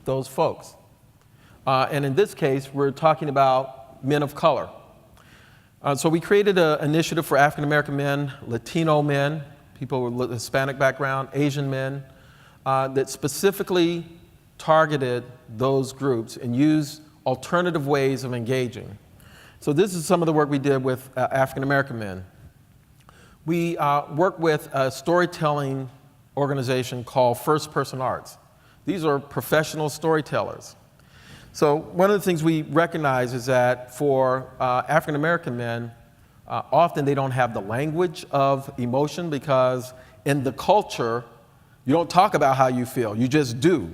those folks? And in this case, we're talking about men of color. So we created an initiative for African American men, Latino men, people with Hispanic background, Asian men, that specifically targeted those groups and used alternative ways of engaging. So this is some of the work we did with African American men. We work with a storytelling organization called First Person Arts. These are professional storytellers. So one of the things we recognize is that for African American men, often they don't have the language of emotion because in the culture, you don't talk about how you feel, you just do,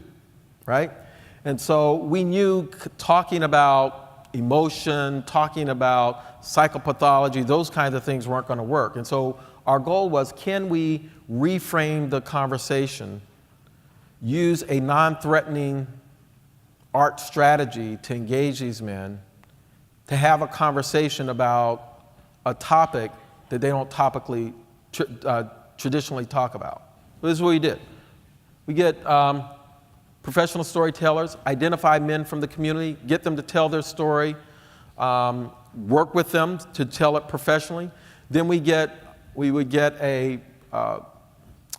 right? And so we knew talking about emotion, talking about psychopathology, those kinds of things weren't going to work. And so our goal was, can we reframe the conversation, use a non-threatening art strategy to engage these men, to have a conversation about a topic that they don't traditionally talk about. So this is what we did. We get professional storytellers, identify men from the community, get them to tell their story, work with them to tell it professionally. Then we would get a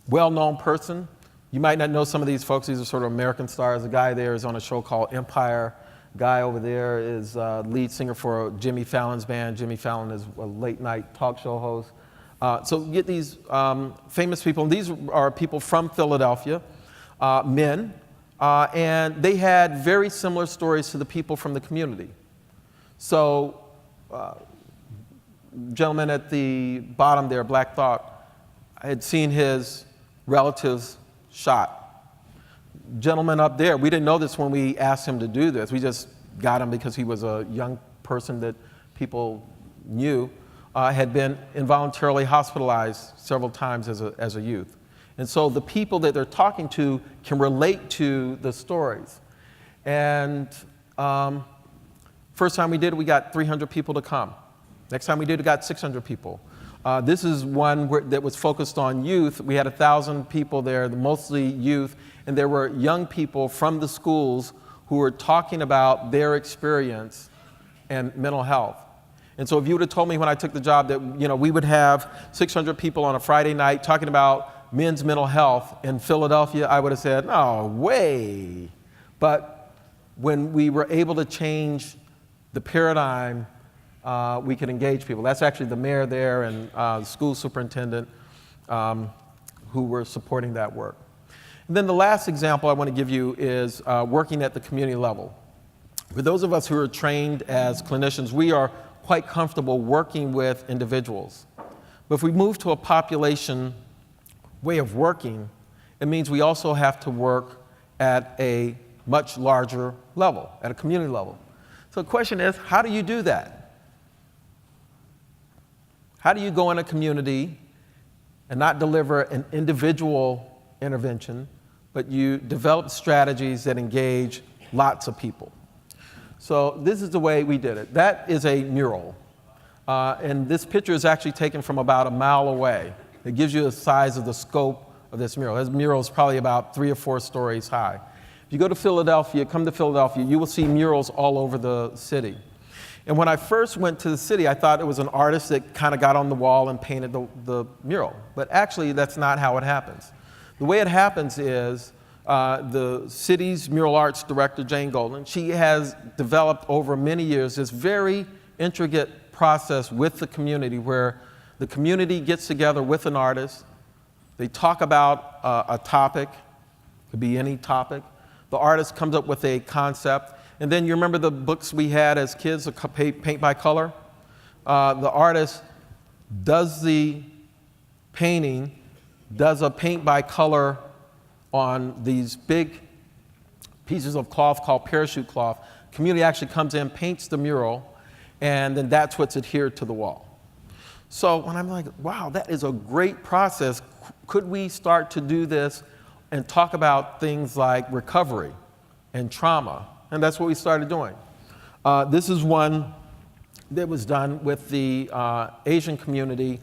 well-known person. You might not know some of these folks. These are sort of American stars. The guy there is on a show called Empire. The guy over there is lead singer for Jimmy Fallon's band. Jimmy Fallon is a late-night talk show host. So you get these famous people. And these are people from Philadelphia, men. And they had very similar stories to the people from the community. So, gentleman at the bottom there, Black Thought, I had seen his relatives shot. Gentleman up there, we didn't know this when we asked him to do this. We just got him because he was a young person that people knew, had been involuntarily hospitalized several times as a youth. And so the people that they're talking to can relate to the stories. And first time we did it, we got 300 people to come. Next time we did it, we got 600 people. This is one that was focused on youth. We had 1,000 people there, mostly youth, and there were young people from the schools who were talking about their experience and mental health. And so if you would have told me when I took the job that we would have 600 people on a Friday night talking about men's mental health in Philadelphia, I would have said, no way. But when we were able to change the paradigm, we could engage people. That's actually the mayor there and the school superintendent who were supporting that work. And then the last example I want to give you is working at the community level. For those of us who are trained as clinicians, we are quite comfortable working with individuals. But if we move to a population way of working, it means we also have to work at a much larger level, at a community level. So the question is, how do you do that? How do you go in a community and not deliver an individual intervention, but you develop strategies that engage lots of people? So this is the way we did it. That is a mural. And this picture is actually taken from about a mile away. It gives you the size of the scope of this mural. This mural is probably about 3 or 4 stories high. If you go to Philadelphia, come to Philadelphia, you will see murals all over the city. And when I first went to the city, I thought it was an artist that kind of got on the wall and painted the mural. But actually, that's not how it happens. The way it happens is the city's mural arts director, Jane Golden, she has developed over many years this very intricate process with the community where the community gets together with an artist. They talk about a topic, could be any topic. The artist comes up with a concept. And then you remember the books we had as kids, paint by color? The artist does the painting, does a paint by color on these big pieces of cloth called parachute cloth. Community actually comes in, paints the mural, and then that's what's adhered to the wall. So when I'm like, wow, that is a great process, could we start to do this and talk about things like recovery and trauma? And that's what we started doing. This is one that was done with the Asian community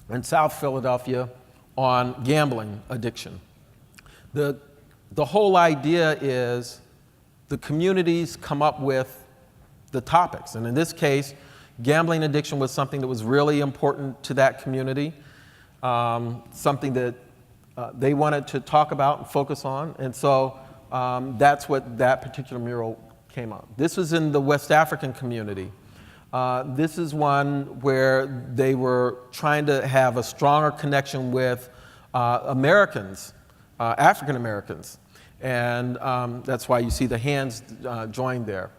in South Philadelphia on gambling addiction. The whole idea is the communities come up with the topics. And in this case, gambling addiction was something that was really important to that community, something that they wanted to talk about and focus on. And so that's what that particular mural came up. This was in the West African community. This is one where they were trying to have a stronger connection with Americans, African Americans. And that's why you see the hands joined there.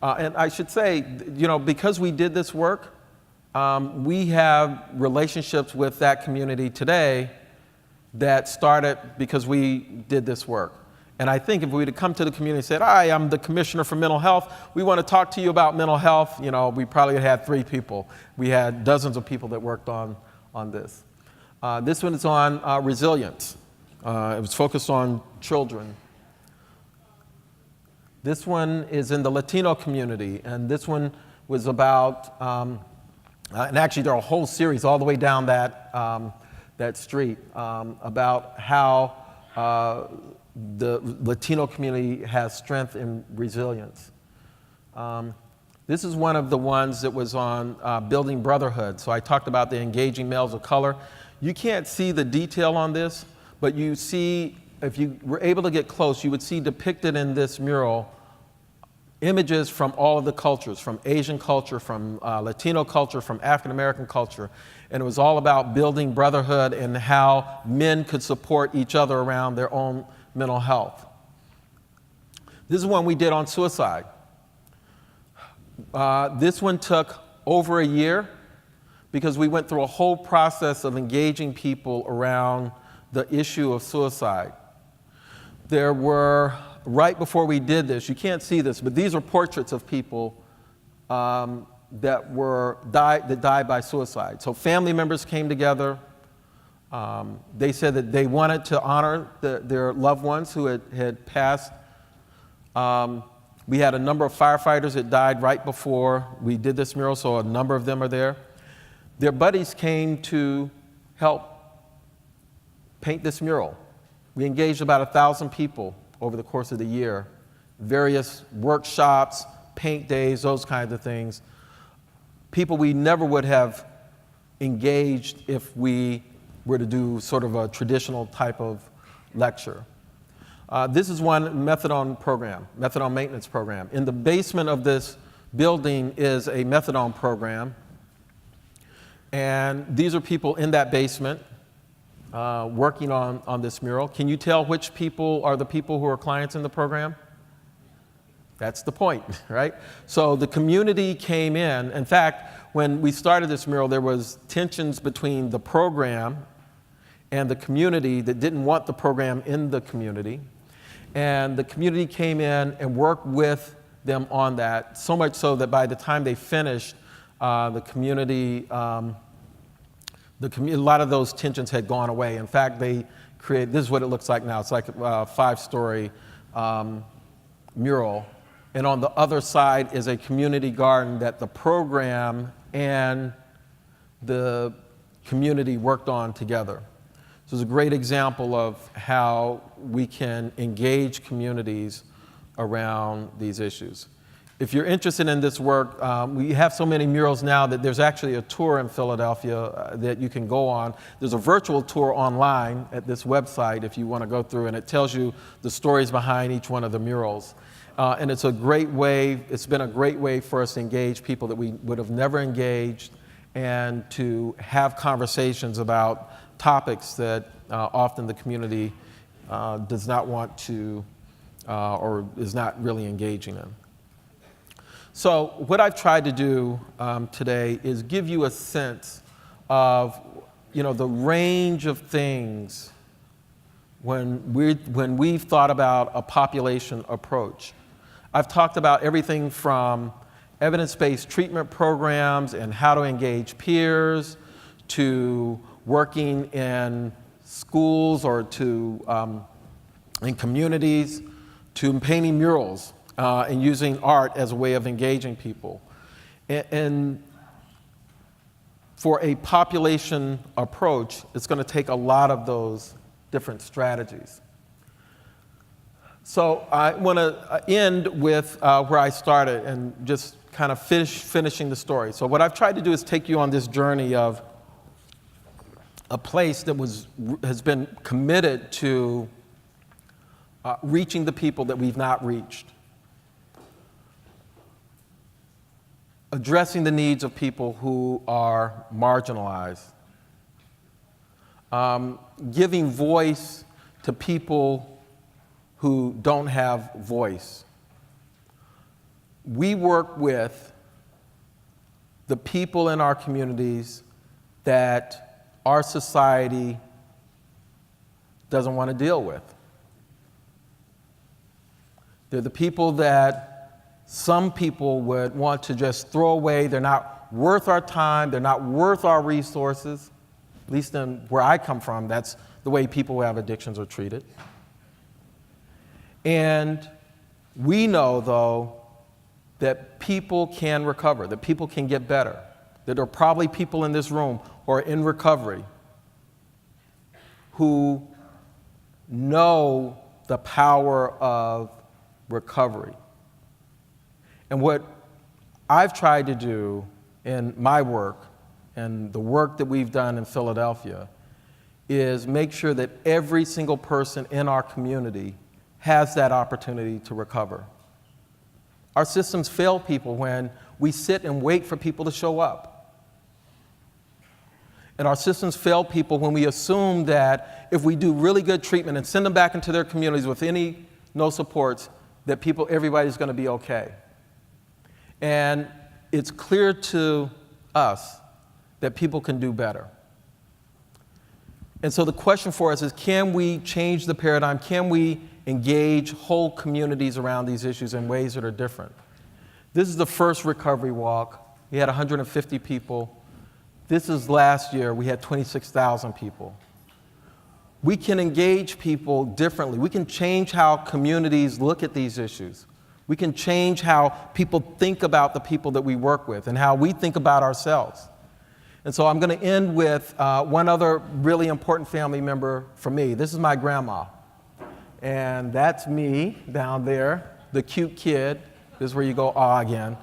And I should say, because we did this work, we have relationships with that community today that started because we did this work. And I think if we had come to the community and said, hi, I'm the commissioner for mental health, we want to talk to you about mental health, we probably had 3 people. We had dozens of people that worked on this. This one is on resilience. It was focused on children. This one is in the Latino community, and this one was about, and actually there are a whole series all the way down that street about how the Latino community has strength and resilience. This is one of the ones that was on building brotherhood. So I talked about the engaging males of color. You can't see the detail on this, but you see, if you were able to get close, you would see depicted in this mural images from all of the cultures, from Asian culture, from Latino culture, from African American culture. And it was all about building brotherhood and how men could support each other around their own mental health. This is one we did on suicide. This one took over a year because we went through a whole process of engaging people around the issue of suicide. There were, right before we did this, you can't see this, but these are portraits of people that died by suicide. So family members came together. They said that they wanted to honor their loved ones who had passed. We had a number of firefighters that died right before we did this mural, so a number of them are there. Their buddies came to help paint this mural. We engaged about 1,000 people over the course of the year, various workshops, paint days, those kinds of things. People we never would have engaged if we were to do sort of a traditional type of lecture. This is one methadone program, methadone maintenance program. In the basement of this building is a methadone program. And these are people in that basement working on this mural. Can you tell which people are the people who are clients in the program? That's the point, right? So the community came in. In fact, when we started this mural, there was tensions between the program and the community that didn't want the program in the community. And the community came in and worked with them on that, so much so that by the time they finished, the community, a lot of those tensions had gone away. In fact, they created, this is what it looks like now. It's like a 5-story mural. And on the other side is a community garden that the program and the community worked on together. So it's a great example of how we can engage communities around these issues. If you're interested in this work, we have so many murals now that there's actually a tour in Philadelphia that you can go on. There's a virtual tour online at this website if you want to go through, and it tells you the stories behind each one of the murals. And it's a great way, it's been a great way for us to engage people that we would have never engaged and to have conversations about topics that often the community does not want to or is not really engaging in. So what I've tried to do today is give you a sense of, the range of things when we've thought about a population approach. I've talked about everything from evidence-based treatment programs and how to engage peers to working in schools or in communities to painting murals and using art as a way of engaging people. And for a population approach, it's going to take a lot of those different strategies. So I want to end with where I started and just kind of finishing the story. So what I've tried to do is take you on this journey of a place that has been committed to reaching the people that we've not reached, addressing the needs of people who are marginalized, giving voice to people who don't have voice. We work with the people in our communities that our society doesn't want to deal with. They're the people that some people would want to just throw away. They're not worth our time. They're not worth our resources. At least in where I come from, that's the way people who have addictions are treated. And We know, though, that people can recover, that people can get better, that there are probably people in this room who are in recovery who know the power of recovery. And what I've tried to do in my work and the work that we've done in Philadelphia is make sure that every single person in our community has that opportunity to recover. Our systems fail people when we sit and wait for people to show up. And our systems fail people when we assume that if we do really good treatment and send them back into their communities with no supports, that everybody's going to be okay. And it's clear to us that people can do better. And so the question for us is, can we change the paradigm? Can we engage whole communities around these issues in ways that are different? This is the first recovery walk. We had 150 people. This is last year. We had 26,000 people. We can engage people differently. We can change how communities look at these issues. We can change how people think about the people that we work with and how we think about ourselves. And so I'm going to end with one other really important family member for me. This is my grandma. And that's me down there, the cute kid. This is where you go, ah, again.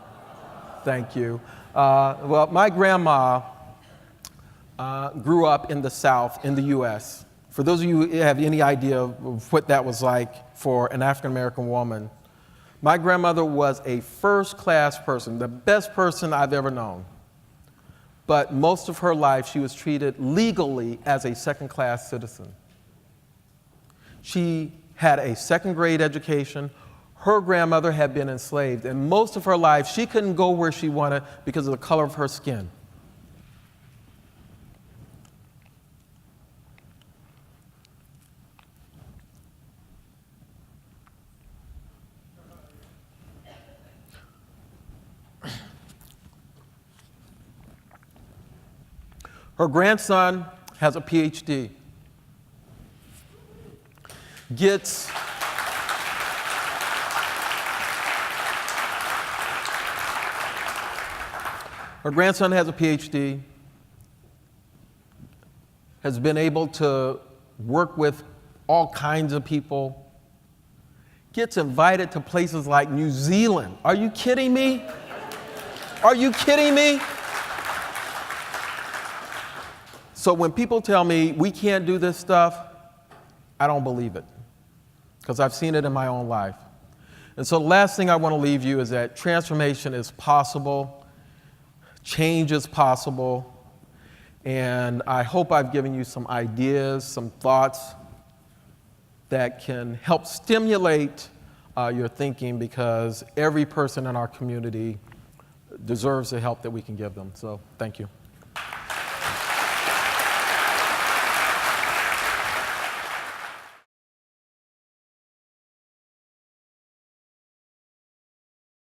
Thank you. Well, my grandma grew up in the South in the U.S. For those of you who have any idea of what that was like for an African-American woman, my grandmother was a first-class person, the best person I've ever known. But most of her life, she was treated legally as a second-class citizen. She had a second-grade education. Her grandmother had been enslaved, and most of her life, she couldn't go where she wanted because of the color of her skin. Her grandson has a PhD, has been able to work with all kinds of people, gets invited to places like New Zealand. Are you kidding me? Are you kidding me? So when people tell me we can't do this stuff, I don't believe it, because I've seen it in my own life. And so the last thing I want to leave you is that transformation is possible, change is possible, and I hope I've given you some ideas, some thoughts that can help stimulate your thinking, because every person in our community deserves the help that we can give them. So thank you.